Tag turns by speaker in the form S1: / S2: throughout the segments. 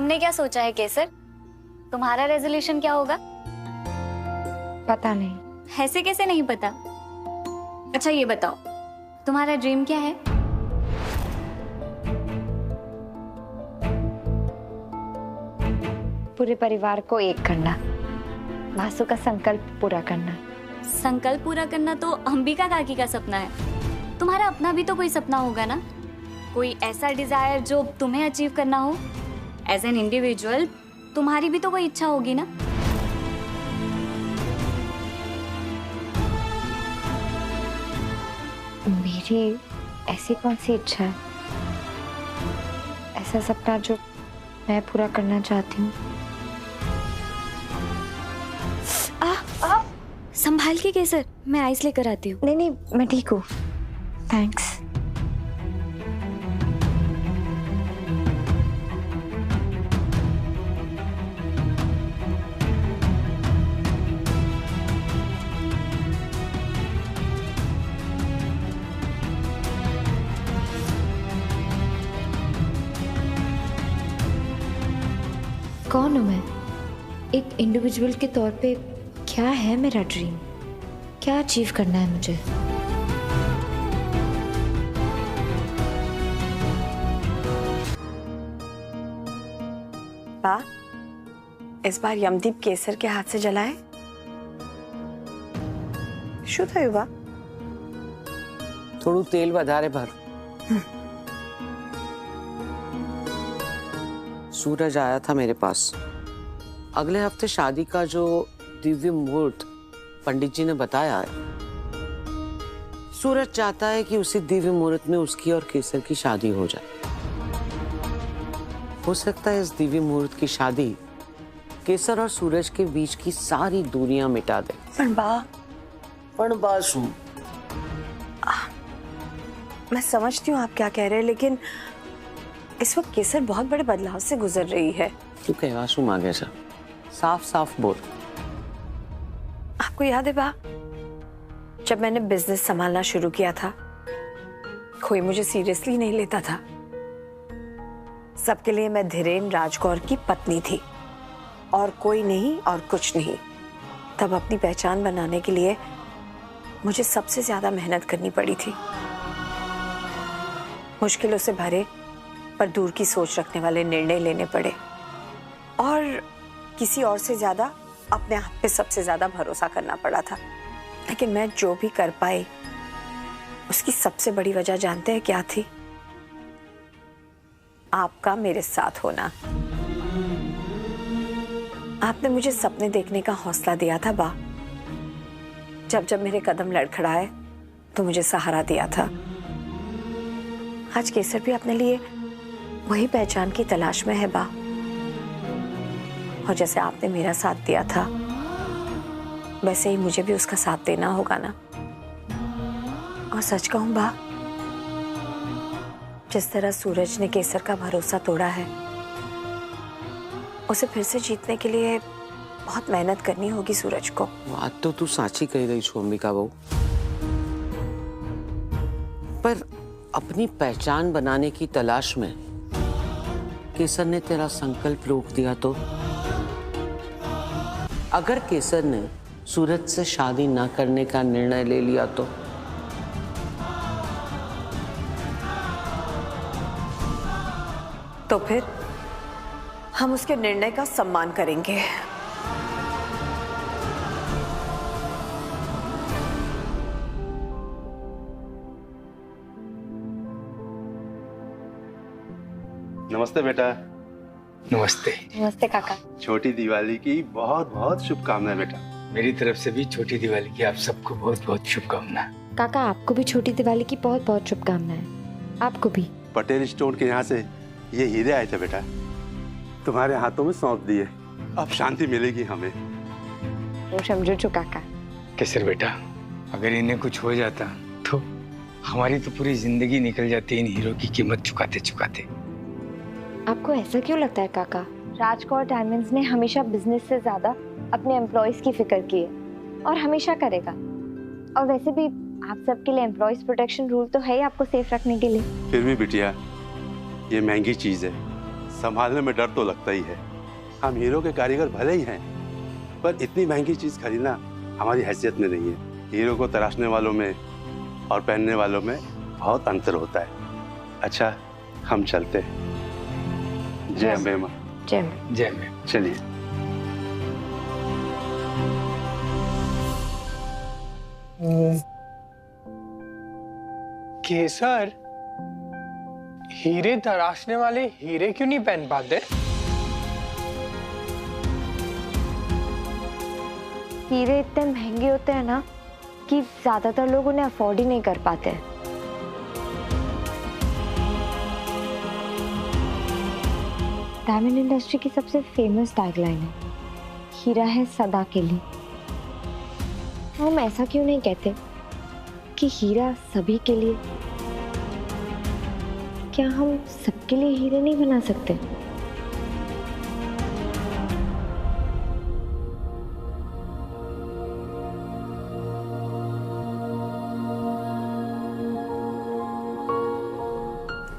S1: तुमने क्या सोचा है केसर? तुम्हारा रेजोल्यूशन क्या होगा?
S2: पता नहीं।
S1: ऐसे कैसे नहीं पता? अच्छा ये बताओ, तुम्हारा ड्रीम क्या है?
S2: पूरे परिवार को एक करना, वासु का संकल्प पूरा करना।
S1: संकल्प पूरा करना तो अंबिका काकी का सपना है। तुम्हारा अपना भी तो कोई सपना होगा ना, कोई ऐसा डिजायर जो तुम्हें अचीव करना हो। एज एन इंडिविजुअल तुम्हारी भी तो कोई इच्छा होगी ना।
S2: मेरी ऐसी कौन सी इच्छा है, ऐसा सपना जो मैं पूरा करना चाहती हूँ?
S1: संभाल के केसर, मैं आइस लेकर आती हूँ।
S2: नहीं नहीं, मैं ठीक हूँ, थैंक्स। कौन हूँ मैं? एक इंडिविजुअल के तौर पे क्या है मेरा ड्रीम? क्या अचीव करना है मुझे?
S3: बा, इस बार यमदीप केसर के हाथ से जलाए? શું થયું બા?
S4: થોડું તેલ વધારે ભર। सूरज आया था मेरे पास। अगले हफ्ते शादी का जो दिव्य मुहूर्त पंडित जी ने बताया है, सूरज चाहता है कि उसी दिव्य मुहूर्त में उसकी और केसर की शादी हो जाए। हो सकता है इस दिव्य मुहूर्त की शादी केसर और सूरज के बीच की सारी दूरियां मिटा दे।
S3: पण बा शू? मैं समझती हूँ आप क्या कह रहे हैं, लेकिन इस वक्त केसर बहुत बड़े बदलाव से गुजर रही है।
S4: तू कह वासु मांगे सा, साफ साफ बोल।
S3: आपको याद है बा, जब मैंने बिजनेस संभालना शुरू किया था, कोई मुझे सीरियसली नहीं लेता था। सबके लिए मैं धीरेन राजकौर की पत्नी थी, और कोई नहीं और कुछ नहीं। तब अपनी पहचान बनाने के लिए मुझे सबसे ज्यादा मेहनत करनी पड़ी थी। मुश्किलों से भरे पर दूर की सोच रखने वाले निर्णय लेने पड़े, और किसी और से ज्यादा अपने आप पे सबसे ज्यादा भरोसा करना पड़ा था। लेकिन मैं जो भी कर पाई, उसकी सबसे बड़ी वजह जानते हैं क्या थी? आपका मेरे साथ होना। आपने मुझे सपने देखने का हौसला दिया था बा। जब जब मेरे कदम लड़खड़ाए तो मुझे सहारा दिया था। आज केसर भी अपने लिए वही पहचान की तलाश में है बा, और जैसे आपने मेरा साथ दिया था, वैसे ही मुझे भी उसका साथ देना होगा ना। और सच कहूं बा, जिस तरह सूरज ने केसर का भरोसा तोड़ा है, उसे फिर से जीतने के लिए बहुत मेहनत करनी होगी सूरज को।
S4: बात तो तू साची कह रही छो अंबिका बहू, पर अपनी पहचान बनाने की तलाश में केसर ने तेरा संकल्प रोक दिया तो? अगर केसर ने सूरज से शादी ना करने का निर्णय ले लिया
S3: तो फिर हम उसके निर्णय का सम्मान करेंगे।
S5: नमस्ते बेटा।
S6: नमस्ते।
S2: नमस्ते काका।
S5: छोटी दिवाली की बहुत बहुत शुभकामनाएं बेटा।
S6: मेरी तरफ से भी छोटी दिवाली की आप सबको बहुत बहुत शुभकामनाएं।
S2: काका आपको भी छोटी दिवाली की बहुत बहुत शुभकामनाएं। आपको भी।
S5: पटेल स्टोर के यहाँ से ये हीरे आए थे बेटा, तुम्हारे हाथों में सौंप दिए। अब शांति मिलेगी हमें।
S2: समझो जो काका।
S6: केसर बेटा, अगर इन्हें कुछ हो जाता तो हमारी तो पूरी जिंदगी निकल जाती इन हीरो की कीमत चुकाते चुकाते।
S2: आपको ऐसा क्यों लगता है काका? राजकौर डायमंड्स ने हमेशा बिजनेस से ज्यादा अपने एम्प्लॉयज की फिक्र की है, और हमेशा करेगा। और वैसे भी आप सबके लिए एम्प्लॉयज प्रोटेक्शन रूल तो है ही आपको सेफ रखने के लिए।
S5: फिर भी बिटिया, ये महंगी चीज है, संभालने में डर तो लगता ही है। हम हीरो के कारीगर भले ही हैं, पर इतनी महंगी चीज खरीदना हमारी हैसियत में नहीं है। हीरो को तराशने वालों में और पहनने वालों में बहुत अंतर होता है। अच्छा, हम चलते हैं। जय अम्बे माँ।
S2: जय अम्बे।
S6: जय अम्बे।
S5: चलिए।
S7: केसर, हीरे तराशने वाले हीरे क्यों नहीं पहन पाते?
S2: हीरे इतने महंगे होते हैं ना कि ज्यादातर लोग उन्हें अफोर्ड ही नहीं कर पाते। डायमंड इंडस्ट्री की सबसे फेमस टैगलाइन है, हीरा है सदा के लिए। हम ऐसा क्यों नहीं कहते कि हीरा सभी के लिए? क्या हम सबके लिए हीरे नहीं बना सकते?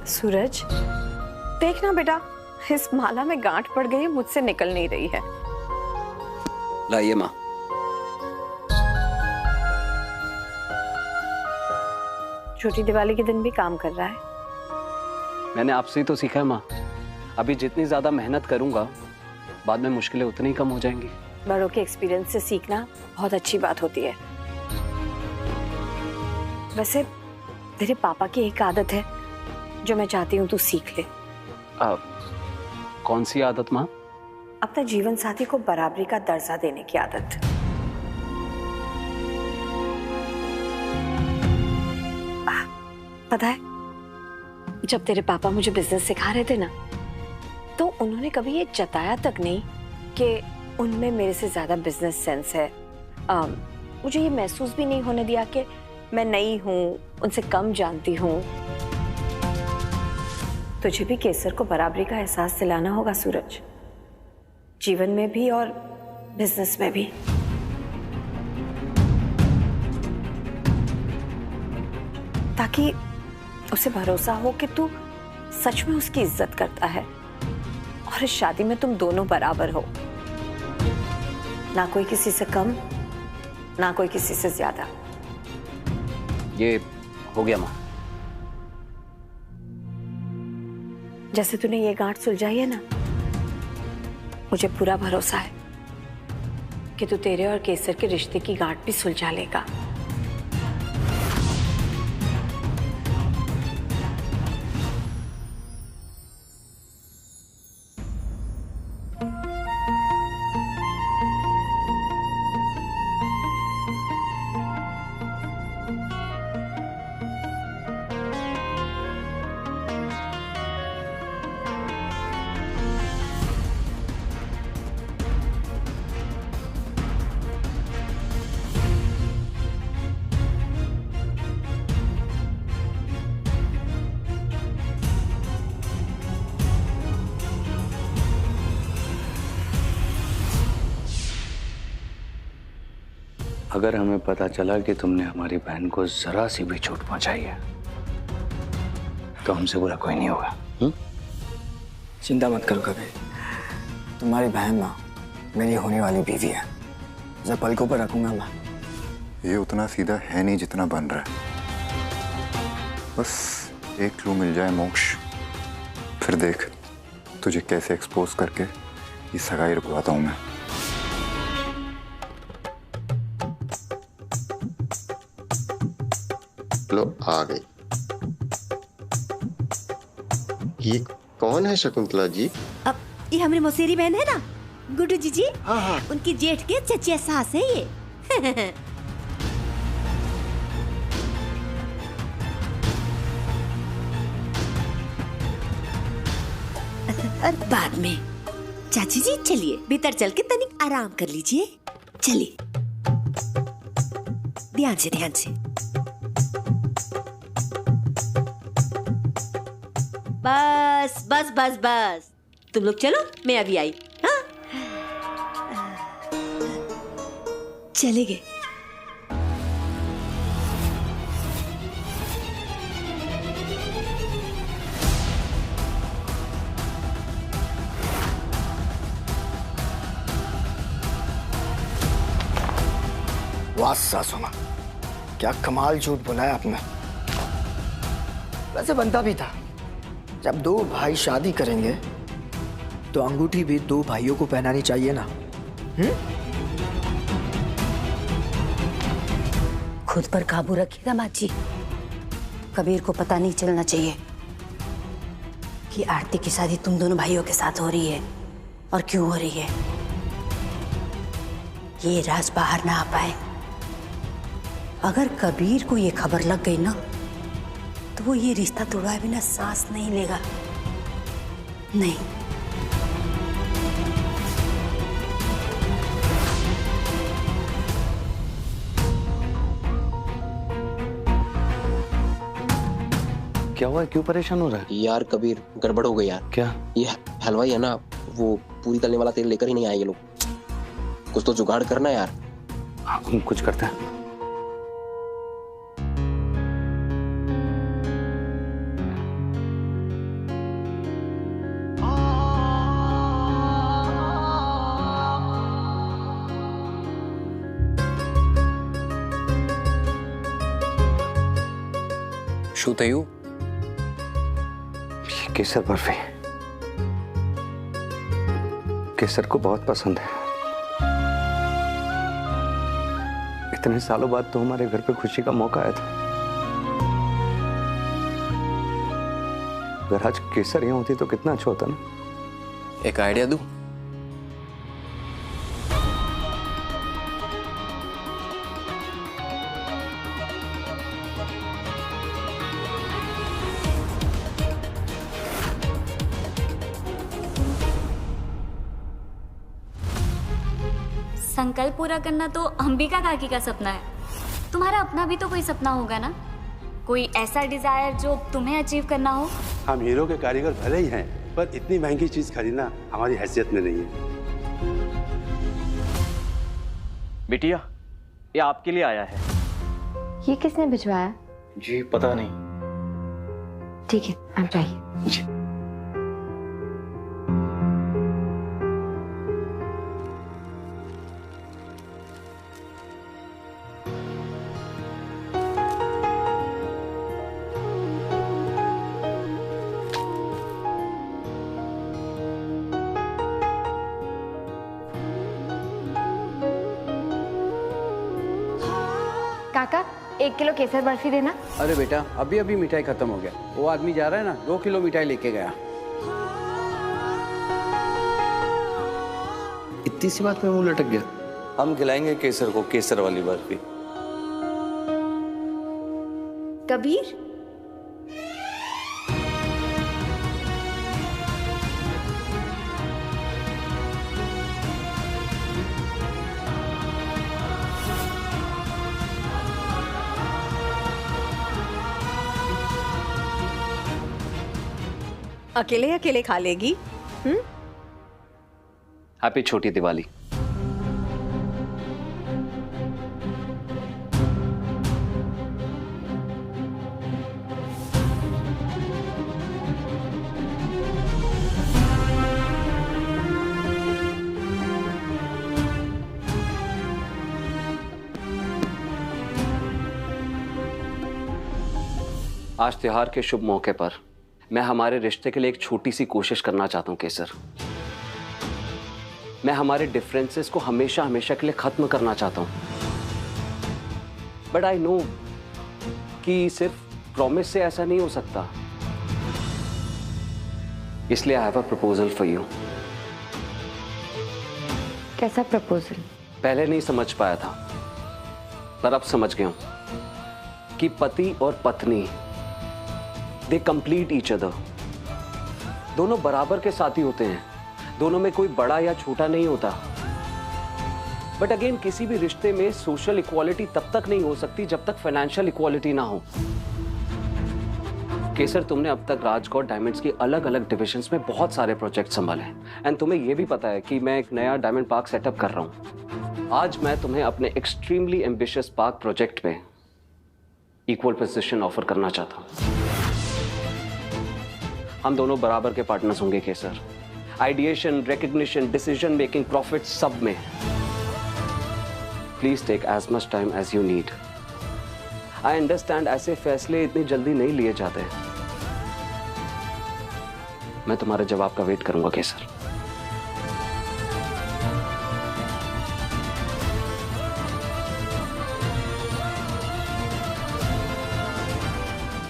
S3: सूरज, देखना बेटा, इस माला में गांठ पड़ गई है, मुझसे निकल नहीं रही है।
S8: लाइए माँ।
S3: छोटी दिवाली के दिन भी काम कर रहा है।
S8: मैंने आपसे ही तो सीखा है माँ। अभी जितनी ज्यादा मेहनत करूंगा, बाद में मुश्किलें उतनी ही कम हो जाएंगी।
S3: बड़ों के एक्सपीरियंस से सीखना बहुत अच्छी बात होती है। वैसे तेरे पापा की एक आदत है जो मैं चाहती हूँ तू सीख ले।
S8: कौन सी आदत माँ?
S3: अपने जीवन साथी को बराबरी का दर्जा देने की आदत। पता है, जब तेरे पापा मुझे बिजनेस सिखा रहे थे ना, तो उन्होंने कभी ये जताया तक नहीं कि उनमें मेरे से ज्यादा बिजनेस सेंस है। मुझे ये महसूस भी नहीं होने दिया कि मैं नई हूँ, उनसे कम जानती हूँ। तुझे भी केसर को बराबरी का एहसास दिलाना होगा सूरज, जीवन में भी और बिजनेस में भी। ताकि उसे भरोसा हो कि तू सच में उसकी इज्जत करता है और इस शादी में तुम दोनों बराबर हो, ना कोई किसी से कम, ना कोई किसी से ज्यादा।
S8: ये हो गया माँ।
S3: जैसे तूने ये गांठ सुलझाई है ना, मुझे पूरा भरोसा है कि तू तेरे और केसर के रिश्ते की गांठ भी सुलझा लेगा।
S6: अगर हमें पता चला कि तुमने हमारी बहन को जरा सी भी चोट पहुंचाई है, तो हमसे बुरा कोई नहीं होगा।
S9: चिंता मत करो कभी। तुम्हारी बहन माँ मेरी होने वाली बीवी है, उसे पलकों पर रखूंगा माँ।
S10: ये उतना सीधा है नहीं जितना बन रहा है। बस एक क्लू मिल जाए मोक्ष, फिर देख तुझे कैसे एक्सपोज करके ये सगाई रुकवाता हूं मैं।
S11: लो आ गई। ये कौन है शकुंतला जी?
S12: अब ये हमारी मौसेरी बहन है ना, गुड्डू जी।
S11: हाँ।
S12: उनकी जेठ के चचिया सास है ये। और बाद में चाची जी चलिए भीतर चल के तनिक आराम कर लीजिए। चलिए ध्यान से ध्यान से। बस बस बस बस, तुम लोग चलो, मैं अभी आई। हाँ चले गए।
S9: बकवास सा सुना। क्या कमाल झूठ बोला है आपने। वैसे बनता भी था, जब दो भाई शादी करेंगे तो अंगूठी भी दो भाइयों को पहनानी चाहिए ना।
S12: खुद पर काबू रखिएगा माँ जी। कबीर को पता नहीं चलना चाहिए कि आरती की शादी तुम दोनों भाइयों के साथ हो रही है और क्यों हो रही है। ये राज बाहर ना आ पाए। अगर कबीर को ये खबर लग गई ना तो वो ये रिश्ता तोड़वाए बिना सांस नहीं लेगा। नहीं।
S4: क्या हुआ, क्यों परेशान हो रहा है?
S13: यार कबीर, गड़बड़ हो गई यार।
S4: क्या?
S13: ये हलवाई है ना, वो पूरी तलने वाला तेल लेकर ही नहीं आए ये लोग। कुछ तो जुगाड़ करना यार।
S4: हम कुछ करते हैं।
S8: શું થયું?
S4: केसर बर्फी केसर को बहुत पसंद है। इतने सालों बाद तो हमारे घर पे खुशी का मौका आया था। अगर आज केसर यहाँ होती तो कितना अच्छा होता ना।
S8: एक आइडिया दूं?
S1: संकल्प पूरा करना तो अंबिका काकी का सपना है। तुम्हारा अपना भी तो कोई सपना होगा ना, कोई ऐसा डिजायर जो तुम्हें अचीव करना हो।
S5: हम हीरो के कारीगर भले ही हैं, पर इतनी महंगी चीज खरीदना हमारी हैसियत में नहीं है।
S8: बिटिया, ये आपके लिए आया है।
S2: ये किसने भिजवाया?
S8: जी पता नहीं।
S2: ठीक है, आप जाइए।
S8: जी।
S2: काका, 1 किलो केसर बर्फी देना।
S14: अरे बेटा, अभी अभी मिठाई खत्म हो गया। वो आदमी जा रहा है ना, 2 किलो मिठाई लेके गया।
S4: इतनी सी बात में मुंह लटक गया। हम खिलाएंगे केसर को केसर वाली बर्फी।
S12: कबीर,
S3: अकेले अकेले खा लेगी?
S8: हैप्पी छोटी दिवाली। आज त्योहार के शुभ मौके पर मैं हमारे रिश्ते के लिए एक छोटी सी कोशिश करना चाहता हूं केसर। मैं हमारे डिफरेंसेस को हमेशा हमेशा के लिए खत्म करना चाहता हूं। बट आई नो कि सिर्फ प्रॉमिस से ऐसा नहीं हो सकता। इसलिए I have a proposal for you.
S2: कैसा प्रपोजल?
S8: पहले नहीं समझ पाया था, पर अब समझ गया हूं कि पति और पत्नी दे कंप्लीट ईच अदर। दोनों बराबर के साथी होते हैं, दोनों में कोई बड़ा या छोटा नहीं होता। बट अगेन, किसी भी रिश्ते में सोशल इक्वालिटी तब तक नहीं हो सकती जब तक फाइनेंशियल इक्वालिटी ना हो। केसर, तुमने अब तक राजकोट डायमंड्स की अलग अलग डिविजन्स में बहुत सारे प्रोजेक्ट संभाले हैं। एंड तुम्हें यह भी पता है कि मैं एक नया डायमंड पार्क सेटअप कर रहा हूं। आज मैं तुम्हें अपने एक्सट्रीमली एम्बिशियस पार्क प्रोजेक्ट पे इक्वल पोजीशन ऑफर करना चाहता हूं। हम दोनों बराबर के पार्टनर्स होंगे Kesar. Ideation, recognition, decision making, profit, सब में please take as much time as you need. I understand ऐसे फैसले इतनी जल्दी नहीं लिए जाते। मैं तुम्हारे जवाब का वेट करूंगा केसर।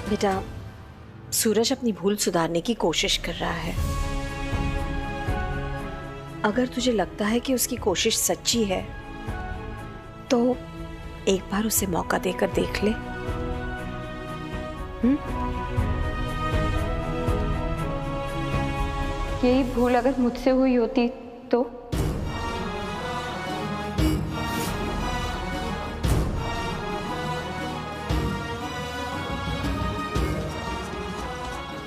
S3: बेटा, सूरज अपनी भूल सुधारने की कोशिश कर रहा है। अगर तुझे लगता है कि उसकी कोशिश सच्ची है तो एक बार उसे मौका देकर देख ले।
S2: यही भूल अगर मुझसे हुई होती तो?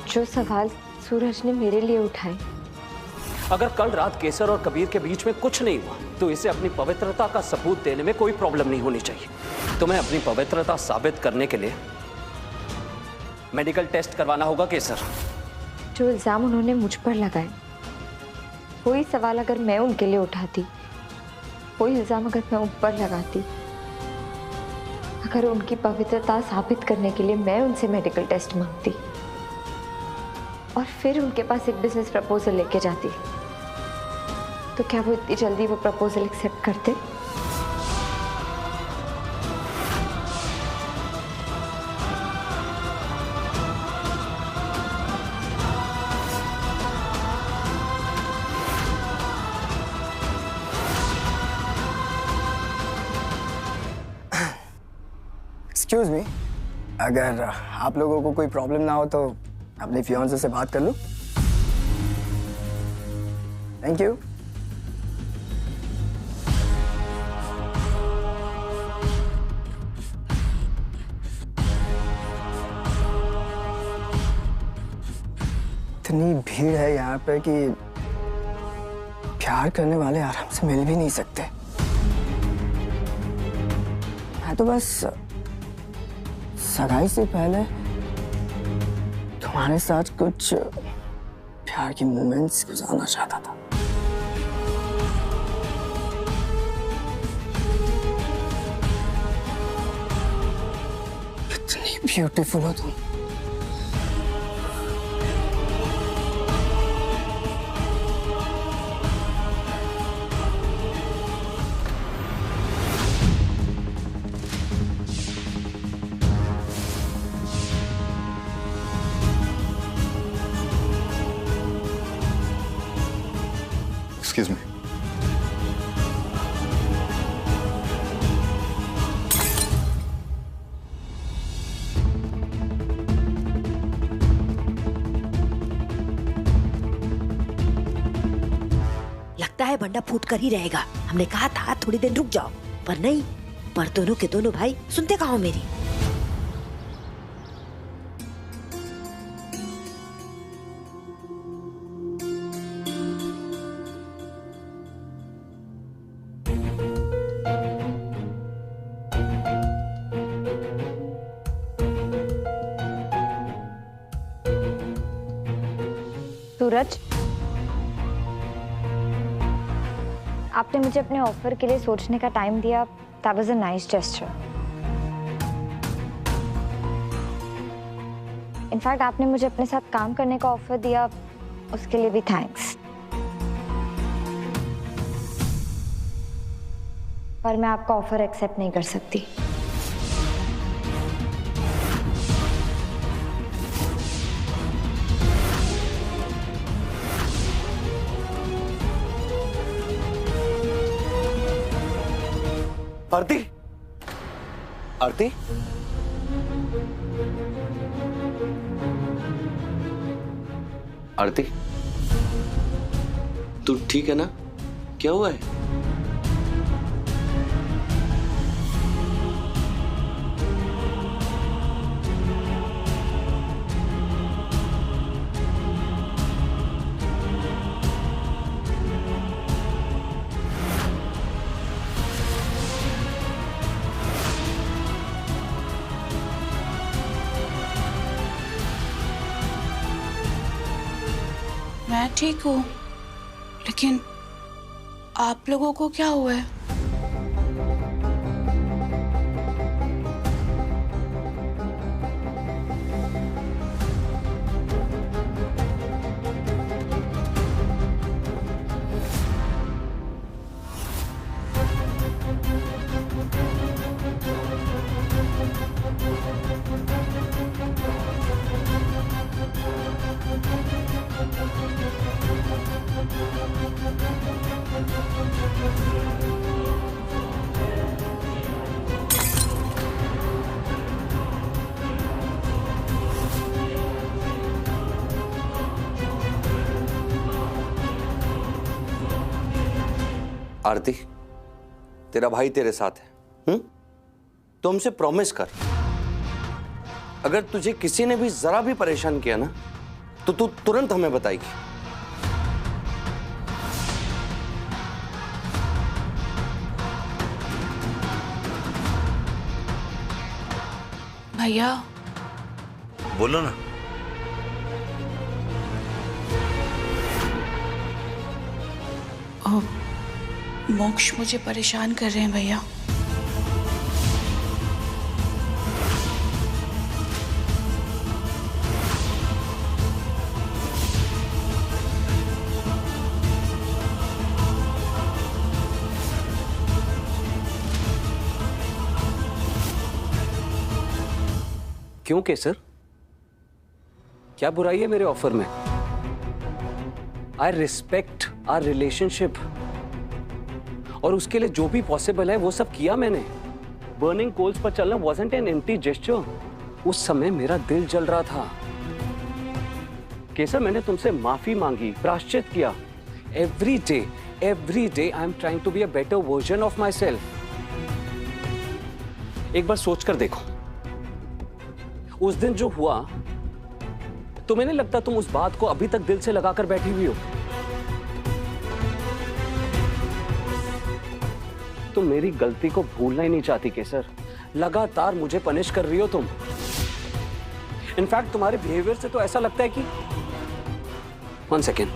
S2: जो सवाल सूरज ने मेरे लिए उठाए,
S8: अगर कल रात केसर और कबीर के बीच में कुछ नहीं हुआ तो इसे अपनी पवित्रता का सबूत देने में कोई प्रॉब्लम नहीं होनी चाहिए। तुम्हें अपनी पवित्रता साबित करने के लिए मेडिकल टेस्ट करवाना होगा केसर।
S2: जो इल्जाम उन्होंने मुझ पर लगाए, वही सवाल अगर मैं उनके लिए उठाती, वही इल्जाम अगर मैं उन पर लगाती, अगर उनकी पवित्रता साबित करने के लिए मैं उनसे मेडिकल टेस्ट मांगती और फिर उनके पास एक बिजनेस प्रपोजल लेके जाती, तो क्या वो इतनी जल्दी वो प्रपोजल एक्सेप्ट करते?
S9: एक्सक्यूज मी, अगर आप लोगों को कोई प्रॉब्लम ना हो तो अपने फियांसे से बात कर लूं। Thank you. इतनी भीड़ है यहाँ पे कि प्यार करने वाले आराम से मिल भी नहीं सकते। मैं तो बस सगाई से पहले तुम्हारे साथ कुछ प्यार की मोमेंट्स गुजारना चाहता था। कितनी ब्यूटीफुल हो तुम।
S10: Excuse me.
S12: लगता है बंडा फूट कर ही रहेगा। हमने कहा था थोड़ी देर रुक जाओ, पर नहीं, पर दोनों के दोनों भाई सुनते कहाँ हो मेरी।
S2: सूरज, आपने मुझे अपने ऑफर के लिए सोचने का टाइम दिया। That was a nice gesture. In fact आपने मुझे अपने साथ काम करने का ऑफर दिया, उसके लिए भी थैंक्स। पर मैं आपका ऑफर एक्सेप्ट नहीं कर सकती।
S8: आरती, आरती, आरती, तू ठीक है ना? क्या हुआ है?
S15: मैं ठीक हूँ, लेकिन आप लोगों को क्या हुआ है?
S8: आरती, तेरा भाई तेरे साथ है, तो हमसे प्रॉमिस कर, अगर तुझे किसी ने भी जरा भी परेशान किया ना तो तू तुरंत हमें बताएगी।
S15: भैया
S16: बोलो ना।
S15: मोक्ष मुझे परेशान कर रहे हैं भैया।
S8: क्यों केसर, क्या बुराई है मेरे ऑफर में? आई रिस्पेक्ट आवर रिलेशनशिप और उसके लिए जो भी पॉसिबल है वो सब किया मैंने। बर्निंग कोल्स पर चलना wasn't an empty gesture। उस समय मेरा दिल जल रहा था। केसर, मैंने तुमसे माफी मांगी, प्रायश्चित किया। Every day I am trying to be a better version of myself. एक बार सोच कर देखो, उस दिन जो हुआ, तुम्हें नहीं लगता तुम उस बात को अभी तक दिल से लगाकर बैठी हुई हो? तुम मेरी गलती को भूलना ही नहीं चाहती केसर। लगातार मुझे पनिश कर रही हो तुम। इनफैक्ट तुम्हारे बिहेवियर से तो ऐसा लगता है कि 1 सेकेंड,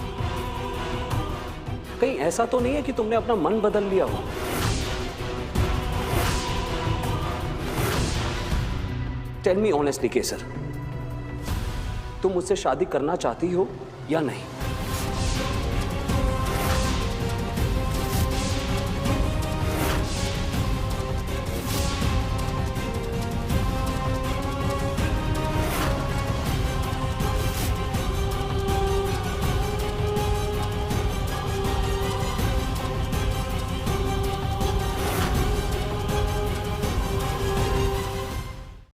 S8: कहीं ऐसा तो नहीं है कि तुमने अपना मन बदल लिया हो? टेल मी ऑनेस्टली केसर, तुम मुझसे शादी करना चाहती हो या नहीं?